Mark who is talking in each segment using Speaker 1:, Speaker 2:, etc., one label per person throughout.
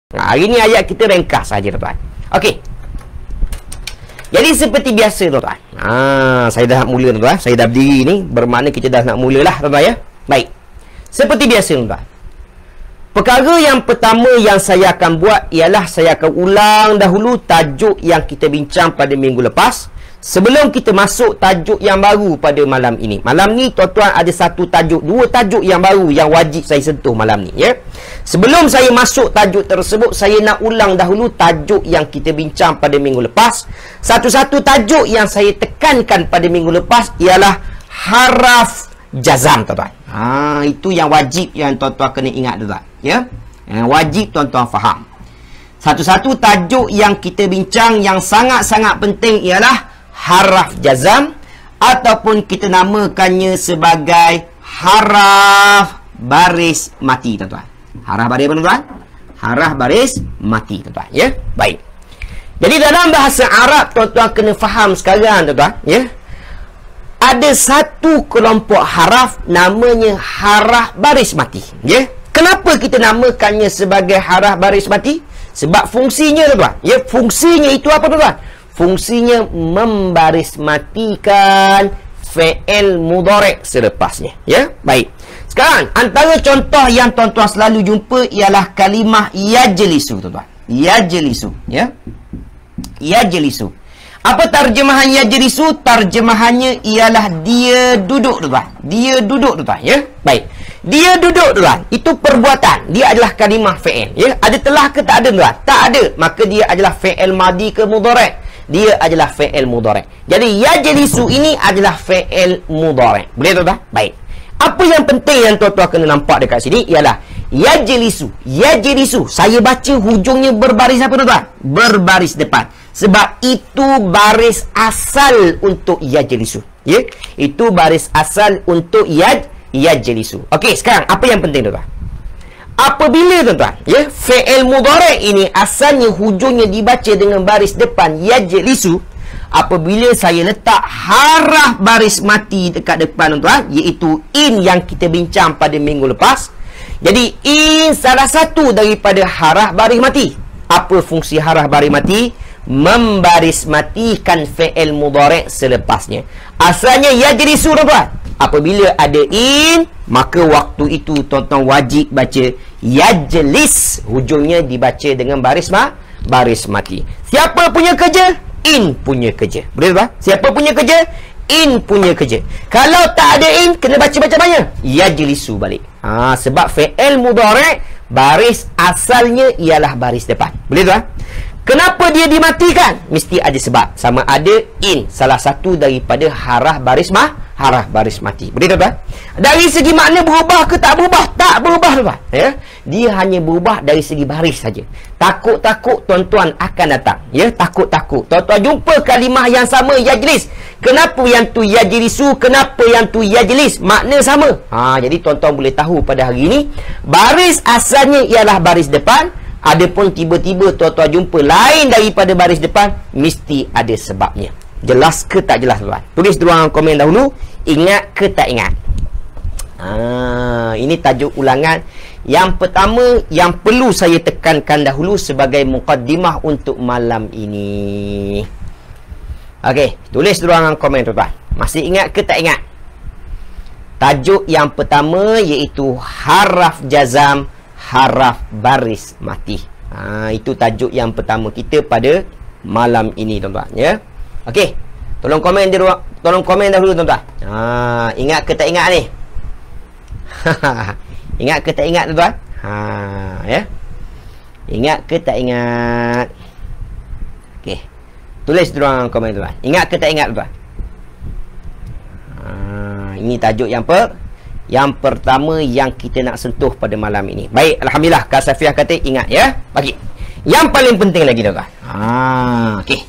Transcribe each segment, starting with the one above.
Speaker 1: Hari ni ayat kita ringkas saja, tuan-tuan. Okey. Jadi seperti biasa, tuan-tuan. Saya dah nak mula, tuan-tuan. Saya dah berdiri ni, bermakna kita dah nak mulalah, tuan-tuan ya. Baik. Seperti biasa, tuan-tuan. Perkara yang pertama yang saya akan buat ialah saya akan ulang dahulu tajuk yang kita bincang pada minggu lepas. Sebelum kita masuk tajuk yang baru pada malam ini. Malam ni tuan-tuan ada satu tajuk, dua tajuk yang baru yang wajib saya sentuh malam ni ya. Sebelum saya masuk tajuk tersebut, saya nak ulang dahulu tajuk yang kita bincang pada minggu lepas. Satu-satu tajuk yang saya tekankan pada minggu lepas ialah haraf jazam, tuan-tuan. Itu yang wajib yang tuan-tuan kena ingat, tuan-tuan ya. Yang wajib tuan-tuan faham. Satu-satu tajuk yang kita bincang yang sangat-sangat penting ialah haraf jazam, ataupun kita namakannya sebagai haraf baris mati, tuan-tuan. Haraf baris apa, tuan-tuan? Haraf baris mati, tuan-tuan ya. Baik. Jadi dalam bahasa Arab, tuan-tuan kena faham sekarang, tuan-tuan ya. Ada satu kelompok haraf namanya haraf baris mati ya. Kenapa kita namakannya sebagai haraf baris mati? Sebab fungsinya, tuan-tuan ya. Fungsinya itu apa, tuan-tuan? Fungsinya membaris matikan fi'il mudhari' selepasnya ya. Baik. Sekarang antara contoh yang tuan-tuan selalu jumpa ialah kalimah yajlisu, tuan-tuan. Yajlisu ya. Yajlisu. Apa terjemahan yajlisu? Terjemahannya ialah dia duduk, tuan-tuan. Dia duduk, tuan-tuan ya. Baik. Dia duduk, tuan. Itu perbuatan. Dia adalah kalimah fi'il ya. Ada telah ke tak ada, tuan? Tak ada. Maka dia adalah fi'il madi ke mudhari'. Dia adalah fi'il mudhari'. Jadi yajlisu ini adalah fi'il mudhari'. Boleh, tuan-tuan? Baik. Apa yang penting yang tuan-tuan kena nampak dekat sini ialah yajlisu. Yajlisu. Saya baca hujungnya berbaris apa, tuan-tuan? Berbaris depan. Sebab itu baris asal untuk yajlisu. Ya? Itu baris asal untuk yajlisu. Okey, sekarang apa yang penting, tuan-tuan? Apabila, tuan-tuan ya, fi'il mudhari' ini asalnya hujungnya dibaca dengan baris depan yajlisu, apabila saya letak haraf baris mati dekat depan, tuan-tuan, iaitu in yang kita bincang pada minggu lepas. Jadi in salah satu daripada haraf baris mati. Apa fungsi haraf baris mati? Membaris matikan fi'il mudhari' selepasnya. Asalnya yajlisu, tuan-tuan. Apabila ada in, maka waktu itu tuan-tuan wajib baca yajlis. Hujungnya dibaca dengan baris mati. Siapa punya kerja? In punya kerja. Boleh, tuan? Siapa punya kerja? In punya kerja. Kalau tak ada in, kena baca macam mana? Yajlisu balik. Sebab fi'il mudhari' baris asalnya ialah baris depan. Boleh, tuan? Kenapa dia dimatikan? Mesti ada sebab. Sama ada in, salah satu daripada haraf baris mati. Boleh, tuan-tuan? Dari segi makna berubah ke tak berubah? Tak berubah, tuan-tuan ya. Dia hanya berubah dari segi baris saja. Takut-takut tuan-tuan akan datang ya. Takut-takut tuan-tuan jumpa kalimah yang sama yajlis. Kenapa yang tu yajlisu, kenapa yang tu yajlis? Makna sama. Jadi tuan-tuan boleh tahu pada hari ini baris asalnya ialah baris depan. Adapun tiba-tiba tuan-tuan jumpa lain daripada baris depan, mesti ada sebabnya. Jelas ke tak jelas, tuan? Tulis di ruangan komen dahulu. Ingat ke tak ingat? Ini tajuk ulangan yang pertama yang perlu saya tekankan dahulu sebagai mukaddimah untuk malam ini. Okey, tulis di ruangan komen, tuan-tuan. Masih ingat ke tak ingat? Tajuk yang pertama iaitu haraf jazam, haraf baris mati. Itu tajuk yang pertama kita pada malam ini, tuan-tuan ya. Okey. Tolong komen di ruang, tolong komen dahulu, tuan-tuan. Ingat ke tak ingat ni? Ingat ke tak ingat, tuan-tuan? Ya. Ingat ke tak ingat? Okey. Tulis di ruang komen, tuan-tuan. Ingat ke tak ingat, tuan-tuan? Ini tajuk yang pertama yang kita nak sentuh pada malam ini. Baik, alhamdulillah Kak Safiah kata ingat ya. Bagi. Yang paling penting lagi, tuan-tuan. Okey.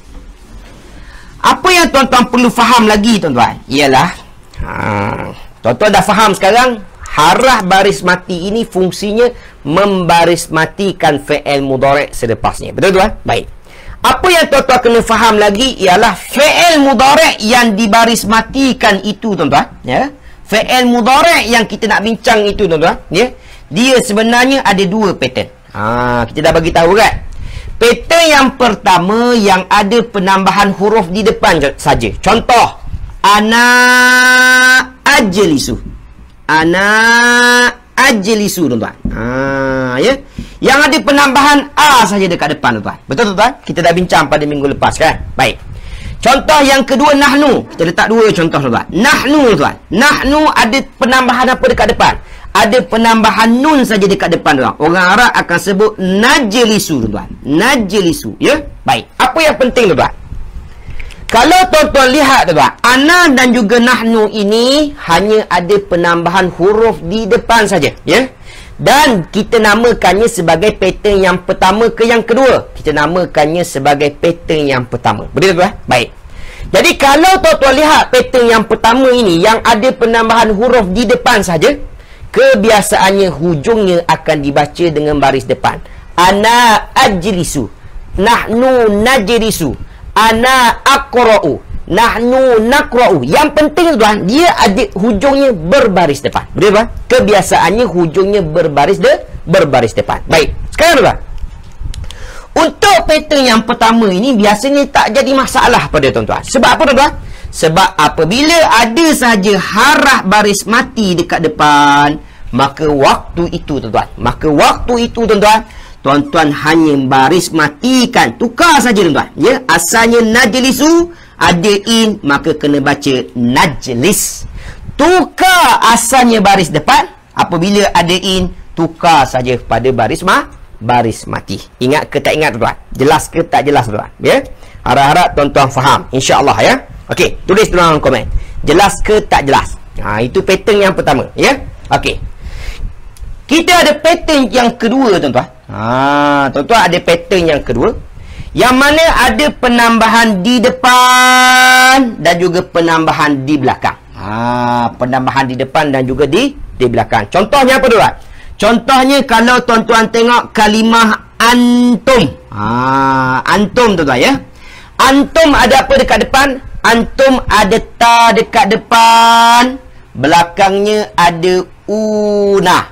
Speaker 1: Apa yang tuan-tuan perlu faham lagi, tuan-tuan, ialah tuan-tuan dah faham sekarang haraf baris mati ini fungsinya membaris matikan fi'il mudhari' selepasnya. Betul, tuan? Baik. Apa yang tuan-tuan kena faham lagi ialah fi'il mudhari' yang dibaris matikan itu, tuan-tuan ya. Fi'il mudhari' yang kita nak bincang itu, tuan-tuan ya. Dia sebenarnya ada dua pattern. Kita dah bagi tahu kan. Pattern yang pertama yang ada penambahan huruf di depan saja. Contoh, ana ajlisu. Ana ajlisu, tuan-tuan. Ya. Yang ada penambahan a saja dekat depan, tuan-tuan. Betul, tuan-tuan? Kita dah bincang pada minggu lepas kan. Baik. Contoh yang kedua, nahnu. Kita letak dua contoh, tuan-tuan. Nahnu, tuan. Nahnu ada penambahan apa dekat depan? Ada penambahan nun saja dekat depan, tuan. Orang Arab akan sebut najlisu, tuan. Najlisu, ya. Baik. Apa yang penting, tuan? Kalau tuan-tuan lihat, tuan, ana dan juga nahnu ini hanya ada penambahan huruf di depan saja, ya. Dan kita namakannya sebagai pattern yang pertama ke yang kedua. Kita namakannya sebagai pattern yang pertama. Betul, tuan? Baik. Jadi kalau tuan-tuan lihat pattern yang pertama ini yang ada penambahan huruf di depan saja, kebiasaannya hujungnya akan dibaca dengan baris depan. Ana ajlisu, nahnu najlisu, ana aqra'u, nahnu naqra'u. Yang penting, tuan, dia ada hujungnya berbaris depan. Betul, tuan? Kebiasaannya hujungnya berbaris depan. Baik. Sekarang, tuan, untuk pattern yang pertama ini biasanya tak jadi masalah pada tuan-tuan. Sebab apa, tuan-tuan? Sebab apabila ada saja harah baris mati dekat depan, maka waktu itu, tuan-tuan, tuan-tuan hanya baris matikan, tukar saja, tuan-tuan. Ya, asalnya najlisu, ada in, maka kena baca najlis. Tukar asalnya baris depan, apabila ada in, tukar saja pada baris mati. Ingat ke tak ingat, tuan? Jelas ke tak jelas, tuan? Ya. Harap-harap tuan-tuan faham, insya-Allah, ya. Okey, tulis dalam komen. Jelas ke tak jelas? Itu pattern yang pertama, ya. Okey. Kita ada pattern yang kedua, tuan-tuan. Tuan-tuan ada pattern yang kedua, yang mana ada penambahan di depan dan juga penambahan di belakang. Penambahan di depan dan juga di belakang. Contohnya apa, tuan? Contohnya kalau tuan-tuan tengok kalimah antum. Antum, tuan-tuan, ya. Antum ada apa dekat depan? Antum ada ta dekat depan. Belakangnya ada una.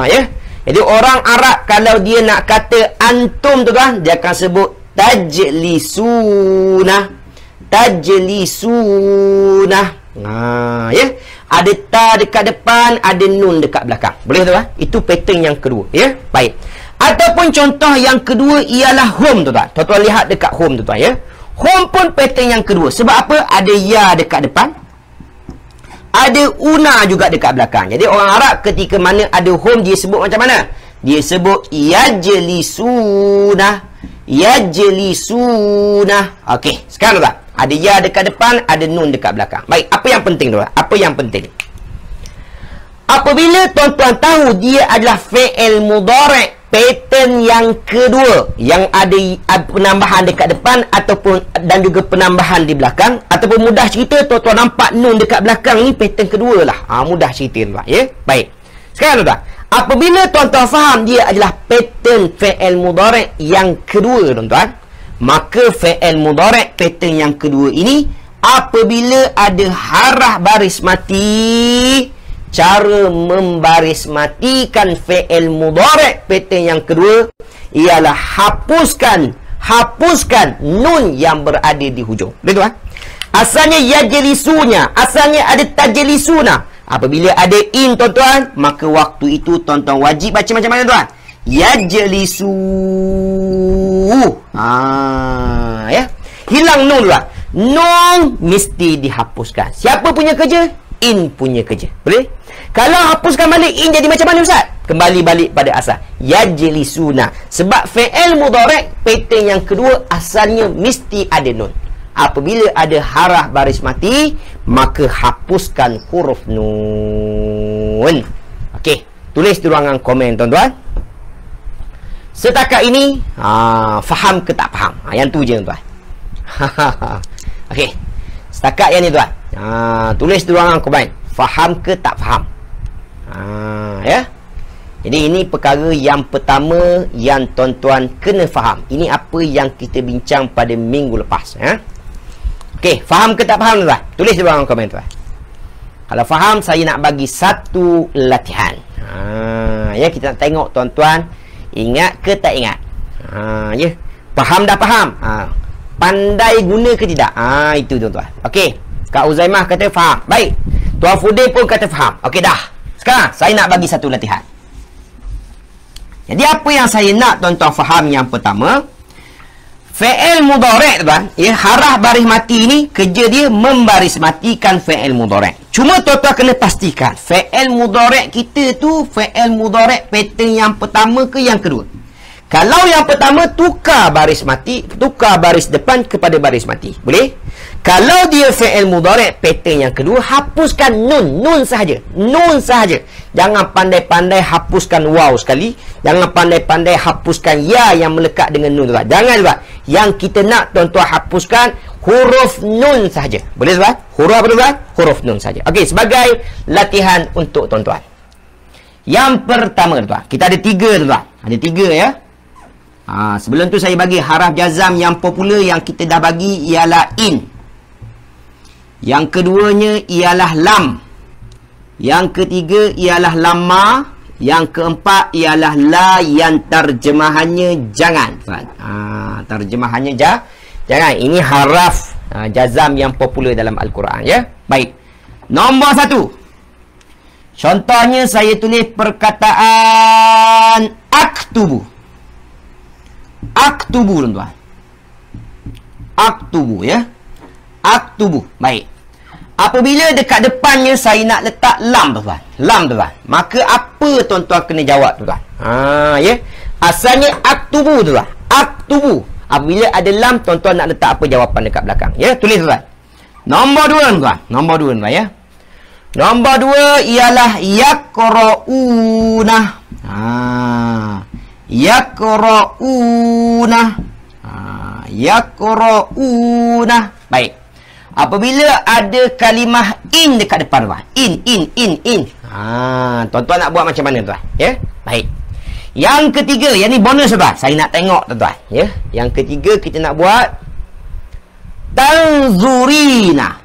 Speaker 1: Ya. Jadi orang Arab kalau dia nak kata antum, tuan, dia akan sebut tajlisuna. Tajlisuna. Ya. Ada ta dekat depan, ada nun dekat belakang. Boleh, tuan? Itu pattern yang kedua, ya. Baik. Ataupun contoh yang kedua ialah home, tuan. Tuan lihat dekat home, tuan, ya. Home pun pattern yang kedua. Sebab apa? Ada ya dekat depan, ada una juga dekat belakang. Jadi orang Arab ketika mana ada home, dia sebut macam mana? Dia sebut yajlisuna. Yajlisuna. Okey, sekarang, tuan, ada ya dekat depan, ada nun dekat belakang. Baik, apa yang penting, tuan? Apa yang penting? Apabila tuan-tuan tahu dia adalah fi'il mudhari', pattern yang kedua yang ada penambahan dekat depan ataupun dan juga penambahan di belakang, ataupun mudah cerita tuan-tuan nampak nun dekat belakang ni, pattern kedua lah. Mudah cerita, tuan, ya. Baik. Sekarang, tuan, apabila tuan-tuan faham dia adalah pattern fi'il mudhari' yang kedua, tuan-tuan, maka fi'il mudhari' pattern yang kedua ini apabila ada harah baris mati, cara membaris matikan fi'il mudhari' pattern yang kedua ialah hapuskan nun yang berada di hujung. Betul, kan? Asalnya yajlisunya, asalnya ada tajlisuna. Apabila ada in, tuan-tuan, maka waktu itu tuan-tuan wajib baca macam mana, tuan? Yajlisu. Ya. Hilang nun, tuan. Nun mesti dihapuskan. Siapa punya kerja? In punya kerja. Boleh? Kalau hapuskan balik in, jadi macam mana, Ustaz? Kembali balik pada asal. Yajlisuna. Sebab fi'il mudhari' pattern yang kedua asalnya mesti ada nun. Apabila ada harah baris mati, maka hapuskan huruf nun. Okey, tulis di ruangan komen, tuan-tuan. Setakat ini faham ke tak faham? Yang tu je, tuan. Okey, setakat yang ni, tuan. Tulis di ruangan komen, faham ke tak faham? Ya. Jadi ini perkara yang pertama yang tuan-tuan kena faham. Ini apa yang kita bincang pada minggu lepas, ya. Okey, faham ke tak faham, tuan? Tulis di ruangan komen, tuan. Kalau faham, saya nak bagi satu latihan. Ya, kita nak tengok, tuan-tuan, Ingat ke tak ingat? Ya. Faham dah faham? Pandai guna ke tidak? Itu tuan-tuan. Okey. Kak Uzaimah kata faham. Baik. Tuan Fudin pun kata faham. Okey dah. Sekarang saya nak bagi satu latihan. Jadi apa yang saya nak tuan-tuan faham yang pertama, fi'il mudhari' tuan, ya, haraf baris mati ni kerja dia membaris matikan fi'il mudhari'. Cuma tuan-tuan kena pastikan fi'il mudhari' kita tu fi'il mudhari' pattern yang pertama ke yang kedua. Kalau yang pertama tukar baris mati, tukar baris depan kepada baris mati. Boleh? Kalau dia fi'il mudhari' pattern yang kedua, hapuskan nun sahaja. Nun sahaja. Jangan pandai-pandai hapuskan waw sekali. Jangan pandai-pandai hapuskan ya yang melekat dengan nun tuan. Jangan tuan. Yang kita nak tuan-tuan hapuskan huruf nun sahaja. Boleh tuan? Huruf apa tuan? Huruf nun sahaja. Okey, sebagai latihan untuk tuan-tuan. Yang pertama tuan, kita ada 3 tuan. Ada 3 ya. Sebelum tu saya bagi haraf jazam yang popular yang kita dah bagi ialah in. Yang keduanya ialah lam. Yang ketiga ialah lamma. Yang keempat ialah la yang terjemahannya jangan. Terjemahannya jangan. Ini haraf jazam yang popular dalam Al-Quran ya. Baik. Nombor 1. Contohnya saya tulis perkataan aktubu. Aktubu tuan-tuan. Aktubu ya. Aktubu. Baik. Apabila dekat depannya saya nak letak lam tuan-tuan. Lam tuan-tuan. Maka apa tuan-tuan kena jawab tuan-tuan? Ya. Asalnya aktubu tuan-tuan. Aktubu. Apabila ada lam tuan-tuan nak letak apa jawapan dekat belakang. Ya, tulis tuan-tuan. Nombor 2 tuan-tuan. Nombor 2 tuan-tuan ya. Nombor 2 ialah yaqra'una. Yaqra'una. Yaqra'una. Baik. Apabila ada kalimah in dekat depan tuan. In. Tuan-tuan nak buat macam mana tuan? Ya. Baik. Yang ketiga, yang ni bonus tuan. Saya nak tengok tuan-tuan, ya. Yang ketiga kita nak buat tanzurina.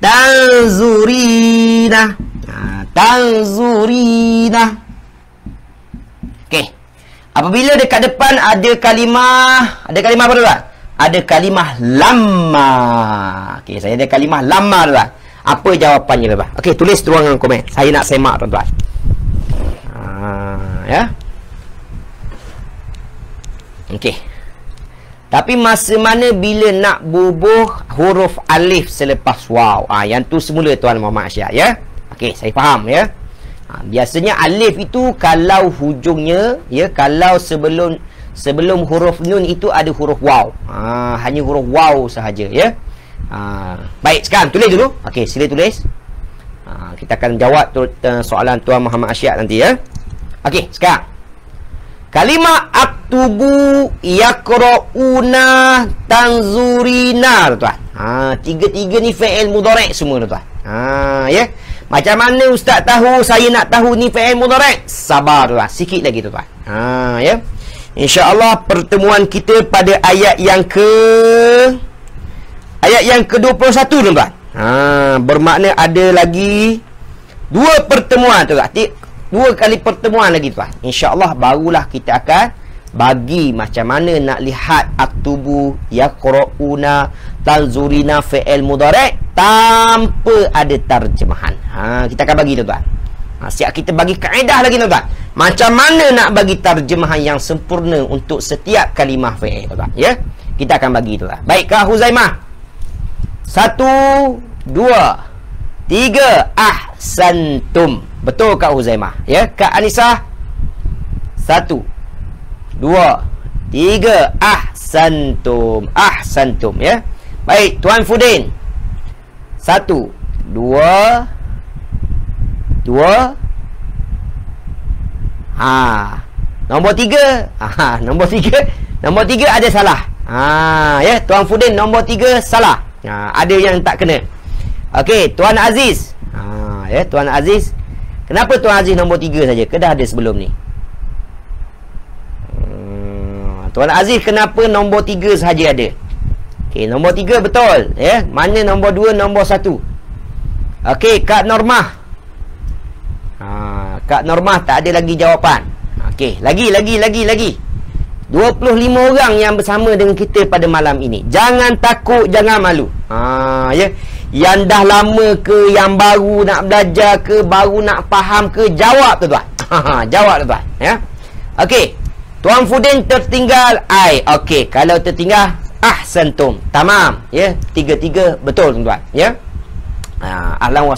Speaker 1: Tanzurina. Tanzurina. Okey. Apabila dekat depan ada kalimah apa tuan? Ada kalimah lamma. Okey, saya ada kalimah lamma tuan. Apa jawapannya tuan? Okey, tulis ruangan komen. Saya nak semak tuan-tuan. Ya. Okey. Tapi masa mana bila nak bubuh huruf alif selepas waw? Yang tu semula tuan Muhammad Asyad ya. Okey, saya faham ya. Biasanya alif itu kalau hujungnya ya, kalau sebelum huruf nun itu ada huruf waw. Hanya huruf waw sahaja ya. Baik, sekarang tulis dulu. Okey, sila tulis. Kita akan jawab soalan tuan Muhammad Asyad nanti ya. Okey, sekarang kalimah aktubu, yaqra'una, tanzurina tuan. Tiga-tiga ni fi'il mudhari' semua tuan. Ya. Macam mana ustaz tahu? Saya nak tahu ni fi'il mudhari'. Sabar tuan, sikit lagi tuan. Ya. InsyaAllah pertemuan kita pada ayat yang ke-21 tuan. Bermakna ada lagi 2 pertemuan tuan. 2 kali pertemuan lagi tuan. InsyaAllah barulah kita akan bagi macam mana nak lihat aktubu, yaqra'una, tanzurina fi'il mudhari' tanpa ada terjemahan. Kita akan bagi tuan. Siap kita bagi kaedah lagi tuan. Macam mana nak bagi terjemahan yang sempurna untuk setiap kalimah fi'il tuan. Ya. Kita akan bagi tuan. Baik Kak Huzaimah. 1, 2, 3. Ahsantum. Betul Kak Huzaimah. Ya. Kak Anisah. 1, 2, 3. Ahsantum. Ahsantum ya. Baik Tuan Fudin. 1, 2. Nombor 3. Nombor 3 ada salah. Ya, Tuan Fudin nombor 3 salah. Ada yang tak kena. Okey, Tuan Aziz. Ya, Tuan Aziz. Kenapa Tuan Aziz nombor 3 saja? Ke dah ada sebelum ni? Tuan Aziz kenapa nombor 3 sahaja ada? Okey, nombor 3 betul. Ya, mana nombor 2, nombor 1? Okey, Kak Normah. Kak Normah tak ada lagi jawapan. Okey, lagi 25 orang yang bersama dengan kita pada malam ini. Jangan takut, jangan malu. Ya. Yang dah lama ke, yang baru nak belajar ke, baru nak faham ke, jawab tuan-tuan. Jawab tuan-tuan, ya. Okey. Tuan Fudin tertinggal ai. Okey, kalau tertinggal ahsantum. Tamam, ya. 3-3 betul tuan-tuan, ya. Ahlan wa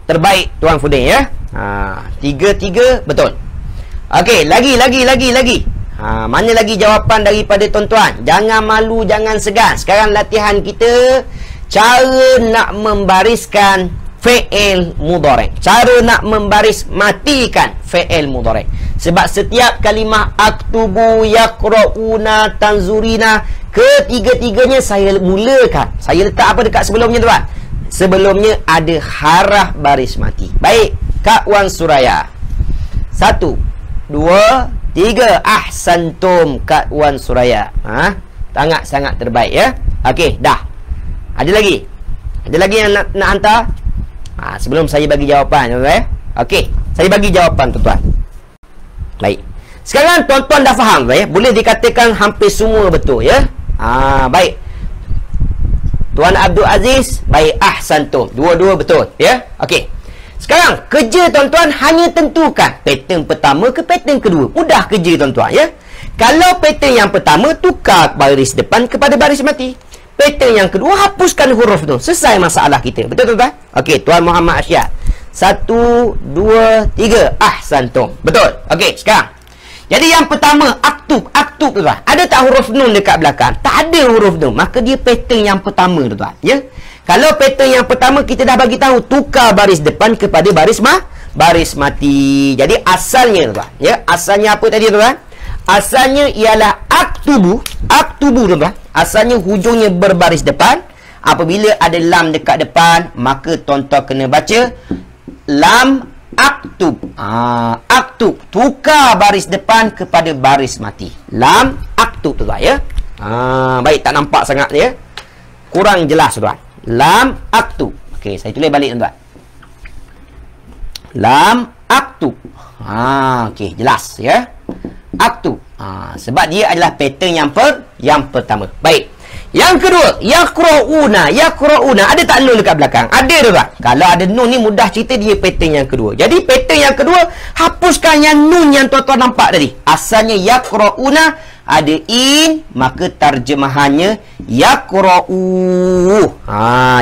Speaker 1: terbaik Tuan Fudin, ya. 3-3 betul. Okey, lagi. Mana lagi jawapan daripada tuan-tuan? Jangan malu, jangan segan. Sekarang latihan kita cara nak membariskan fi'il mudhari'. Cara nak membaris matikan fi'il mudhari'. Sebab setiap kalimah aktubu, yaqra'una, tanzurina, ketiga-tiganya saya mulakan. Saya letak apa dekat sebelumnya tuan? Sebelumnya ada haraf baris mati. Baik, Kak Wan Suraya. 1, 2, 3. Ahsantum Kak Wan Suraya. Sangat terbaik, ya. Okey, dah. Ada lagi yang nak hantar? Sebelum saya bagi jawapan, tuan-tuan. Okey, saya bagi jawapan tuan-tuan. Baik. Sekarang tuan-tuan dah faham, ya. Boleh dikatakan hampir semua betul, ya. Baik. Tuan Abdul Aziz, baik, ahsantum. Dua-dua betul, ya. Okey. Sekarang kerja tuan-tuan hanya tentukan pattern pertama ke pattern kedua. Mudah kerja tuan-tuan, ya. Kalau pattern yang pertama, tukar baris depan kepada baris mati. Pattern yang kedua, hapuskan huruf tu. Selesai masalah kita. Betul tuan-tuan? Okey, Tuan Muhammad Asyad. 1, 2, 3. Ahsantum. Betul. Okey, sekarang. Jadi yang pertama, aktub tuan-tuan. Ada tak huruf nun dekat belakang? Tak ada huruf nun. Maka dia pattern yang pertama tuan-tuan, ya. Kalau pattern yang pertama kita dah bagi tahu, tukar baris depan kepada baris mati. Jadi asalnya tuan-tuan, ya. Asalnya apa tadi tuan-tuan? Asalnya ialah aktubu tuan-tuan. Asalnya hujungnya berbaris depan. Apabila ada lam dekat depan, maka tuan-tuan kena baca lam aktub. Aktub, tukar baris depan kepada baris mati. Lam aktub tuan-tuan, ya. Baik, tak nampak sangat, ya. Kurang jelas tuan-tuan. Lam aktub. Okey, saya tulis balik tuan-tuan. Lam aktub. Okey, jelas, ya. Aktub. Sebab dia adalah pattern yang pertama. Baik. Yang kedua, yaqra'una. Ada tak nun dekat belakang? Ada tuan-tuan. Kalau ada nun ni mudah cerita, dia pattern yang kedua. Jadi pattern yang kedua, hapuskan yang nun yang tuan-tuan nampak tadi. Asalnya yaqra'una, ada in, maka terjemahannya yaqra'u.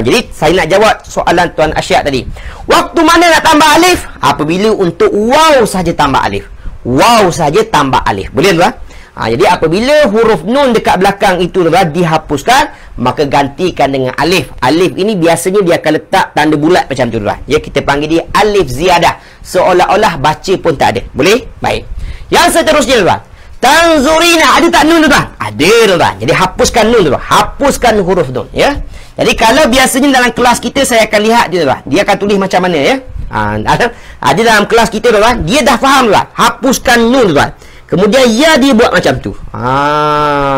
Speaker 1: Jadi saya nak jawab soalan Tuan Asyad tadi. Waktu mana nak tambah alif? Apabila untuk waw saja tambah alif. Waw saja tambah alif. Boleh tuan? Jadi apabila huruf nun dekat belakang itu tuan dihapuskan, maka gantikan dengan alif. Alif ini biasanya dia akan letak tanda bulat macam tu tuan. Ya, kita panggil dia alif ziyadah. Seolah-olah baca pun tak ada. Boleh? Baik. Yang seterusnya tuan. Tanzurina, ada tak nun tuan? Ada tuan. Jadi hapuskan nun tuan. Hapuskan huruf nun, ya. Jadi kalau biasanya dalam kelas kita saya akan lihat dia tuan. Dia akan tulis macam mana, ya. Ada dalam kelas kita tuan, dia dah faham tuan. Hapuskan nun tuan. Kemudian ya dia buat macam tu.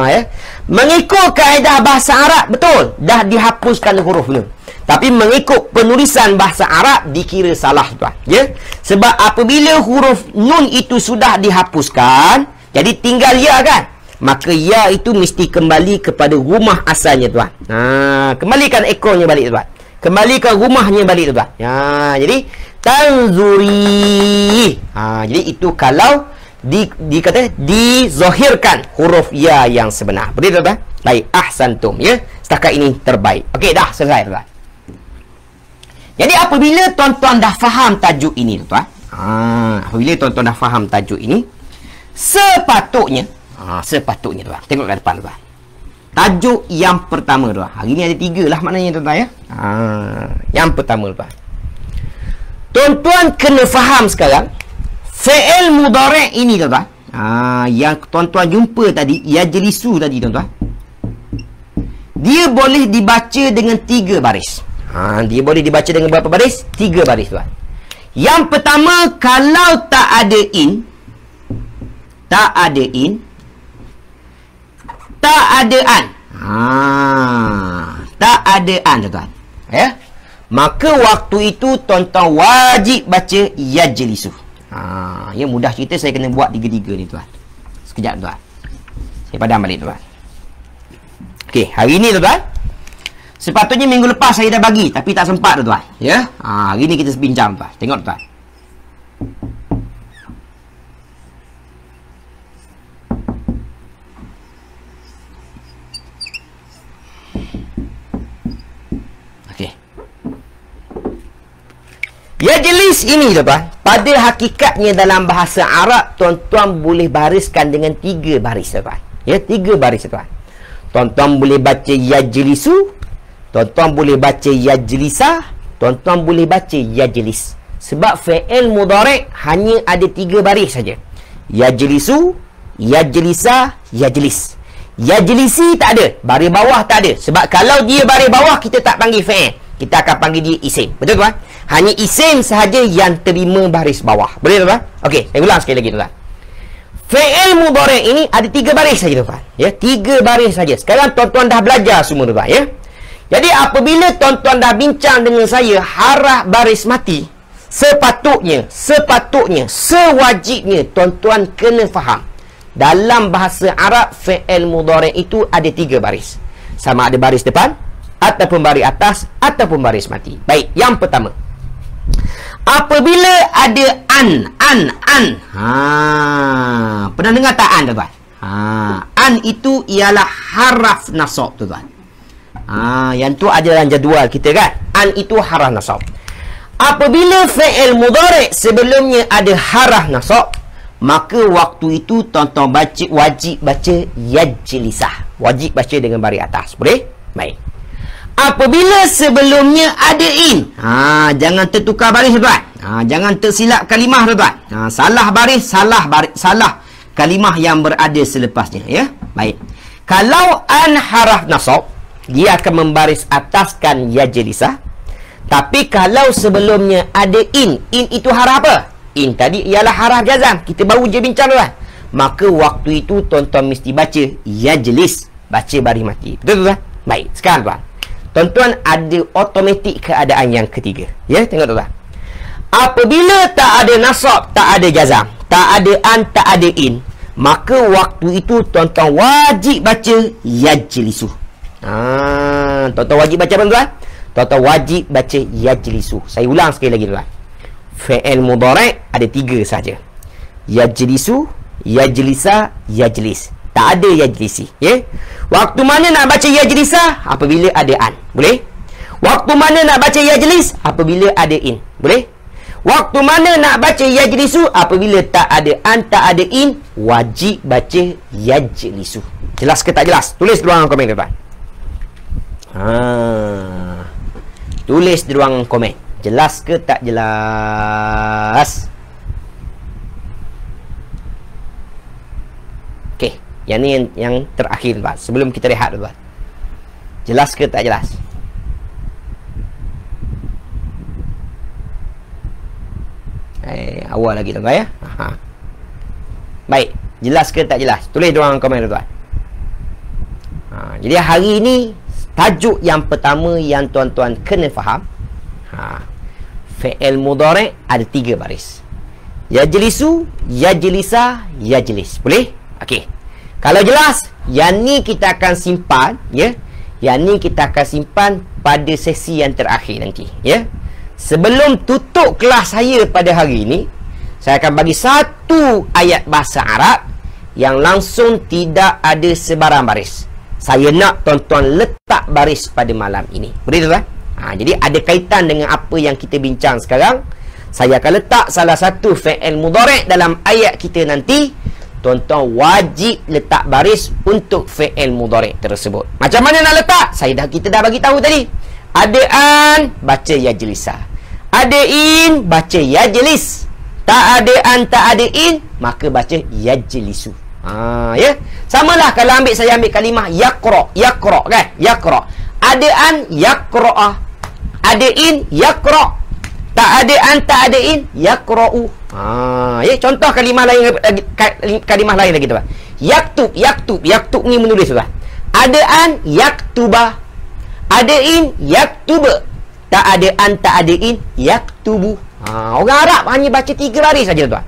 Speaker 1: Ya. Mengikut kaedah bahasa Arab, betul, dah dihapuskan huruf nun. Tapi mengikut penulisan bahasa Arab dikira salah tuan, ya. Sebab apabila huruf nun itu sudah dihapuskan, jadi tinggal ya kan, maka ya itu mesti kembali kepada rumah asalnya tuan. Kembalikan ekornya balik tuan. Kembalikan rumahnya balik tuan. Jadi tanzuri. Jadi itu kalau dikata dizahirkan huruf ya yang sebenar. Betul tuan? Baik, ahsantum, ya. Setakat ini terbaik. Okey, dah selesai tuan. Jadi apabila tuan-tuan dah faham tajuk ini tuan, apabila tuan-tuan dah faham tajuk ini, sepatutnya tuan, tengok ke depan tuan. Tajuk yang pertama tuan. Hari ni ada 3 lah maknanya tuan-tuan, ya. Yang pertama tuan. Tuan-tuan kena faham sekarang fi'il mudhari' ini tuan-tuan. Yang tuan-tuan jumpa tadi, yajlisu tadi tuan-tuan. Dia boleh dibaca dengan 3 baris. Dia boleh dibaca dengan berapa baris? 3 baris tuan. Yang pertama, kalau tak ada in, tak ada an, tak ada an tuan-tuan, ya. Maka waktu itu tuan-tuan wajib baca yajlisu. Ya, mudah cerita saya kena buat tiga-tiga ni tuan. Sekejap tuan. Saya padam balik tuan. Okey, hari ni tuan. Sepatutnya minggu lepas saya dah bagi, tapi tak sempat tuan. Ya. Hari ni kita bincang tuan. Tengok tuan. Yajlis ini tuan, pada hakikatnya dalam bahasa Arab tuan-tuan boleh bariskan dengan 3 baris tuan. Ya, 3 baris tuan. Tuan-tuan boleh baca yajlisu, tuan-tuan boleh baca yajlisa, tuan-tuan boleh baca yajlis. Sebab fi'il mudhari' hanya ada 3 baris saja. Yajlisu, yajlisa, yajlis. Yajlisi tak ada, baris bawah tak ada. Sebab kalau dia baris bawah kita tak panggil fi'il. Kita akan panggil dia isim. Betul tuan? Hanya isim sahaja yang terima baris bawah. Boleh tuan? Okey, saya ulang sekali lagi tuan. Fi'il mudhari' ini ada 3 baris saja tuan. Ya, 3 baris saja. Sekarang tuan-tuan dah belajar semua tuan ya. Jadi apabila tuan-tuan dah bincang dengan saya haraf baris mati, sepatutnya, sewajibnya tuan-tuan kena faham. Dalam bahasa Arab fi'il mudhari' itu ada 3 baris. Sama ada baris depan, ataupun baris atas, ataupun baris mati. Baik, yang pertama, apabila ada an. Pernah dengar tak an tuan? An itu ialah haraf nasab tuan. Yang tu ada dalam jadual kita kan? An itu haraf nasab. Apabila fi'il mudhari' sebelumnya ada haraf nasab, maka waktu itu tuan-tuan wajib baca yajlisah. Wajib baca dengan baris atas. Boleh? Baik. Apabila sebelumnya ada in, jangan tertukar baris tuan. Jangan tersilap kalimah tuan. Salah baris, salah kalimah yang berada selepasnya ya. Baik. Kalau an haraf nasab, dia akan membaris ataskan yajlisah. Tapi kalau sebelumnya ada in itu haraf apa? In tadi ialah haraf jazam. Kita baru je bincang tuan. Maka waktu itu tuan-tuan mesti baca yajlis, baca baris mati. Betul tuan? Baik, sekarang tuan. Tuan-tuan ada automatik keadaan yang ketiga. Ya, tengok tuan. Apabila tak ada nasab, tak ada jazam, tak ada an, tak ada in, maka waktu itu tuan-tuan wajib baca yajlisu. Tuan-tuan wajib baca apa tuan? Tuan-tuan wajib baca yajlisu. Saya ulang sekali lagi tuan. Fi'il mudhari' ada 3 saja. Yajlisu, yajlisa, yajlis. Tak ada yajlisi. Ya? Waktu mana nak baca yajlisa? Apabila ada an. Boleh? Waktu mana nak baca yajlis? Apabila ada in. Boleh? Waktu mana nak baca yajlisu? Apabila tak ada an, tak ada in, wajib baca yajlisu. Jelas ke tak jelas? Tulis di ruangan komen tuan. Tulis di ruangan komen. Jelas ke tak jelas? Okey, yang ni yang terakhir tuan. Sebelum kita rehat tuan. Jelas ke tak jelas? Awal lagi tuan ya. Baik, jelas ke tak jelas? Tulis di ruangan komen tuan. Jadi hari ini tajuk yang pertama yang tuan-tuan kena faham. Fi'il mudhari' ada 3 baris. Yajlisu, yajlisa, yajlis. Boleh? Okey. Kalau jelas, yang ni kita akan simpan ya. Yang ni kita akan simpan pada sesi yang terakhir nanti ya. Sebelum tutup kelas saya pada hari ini, saya akan bagi 1 ayat bahasa Arab yang langsung tidak ada sebarang baris. Saya nak tuan-tuan letak baris pada malam ini. Boleh tuan? Jadi ada kaitan dengan apa yang kita bincang sekarang. Saya akan letak salah satu fi'il mudhari' dalam ayat kita nanti. Tuan-tuan wajib letak baris untuk fi'il mudhari' tersebut. Macam mana nak letak? Kita dah bagi tahu tadi. Ada an, baca yajlisa. Ada in, baca yajlis. Tak ada an, tak ada in, maka baca yajlisu. Ya. Samalah kalau saya ambil kalimah yaqra kan? Yaqra. Ada an, yaqra'ah. Ada in, yaqra'. Tak ada an, tak ada in, yaqra'u. Ya, contoh kalimah lain lagi tuan. Yaktub. Yaktub ni menulis tuan. Ada an, yaktuba. Ada in, yaktuba. Tak ada an, tak ada in, yaktubu. Orang Arab hanya baca 3 baris saja tuan.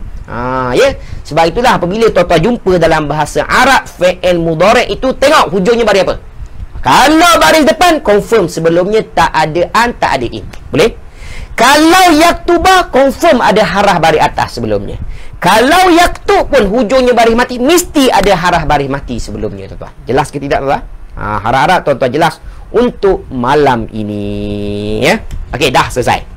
Speaker 1: Ya. Sebab itulah apabila tuan-tuan jumpa dalam bahasa Arab fi'il mudhari' itu, tengok hujungnya baris apa. Kalau baris depan, confirm sebelumnya tak ada an, tak ada in. Boleh? Kalau yaktuba, confirm ada harah baris atas sebelumnya. Kalau yaktub pun hujungnya baris mati, mesti ada harah baris mati sebelumnya, tuan-tuan. Jelas ke tidak, tuan-tuan? Harap-harap tuan-tuan jelas untuk malam ini, ya. Okey, dah selesai.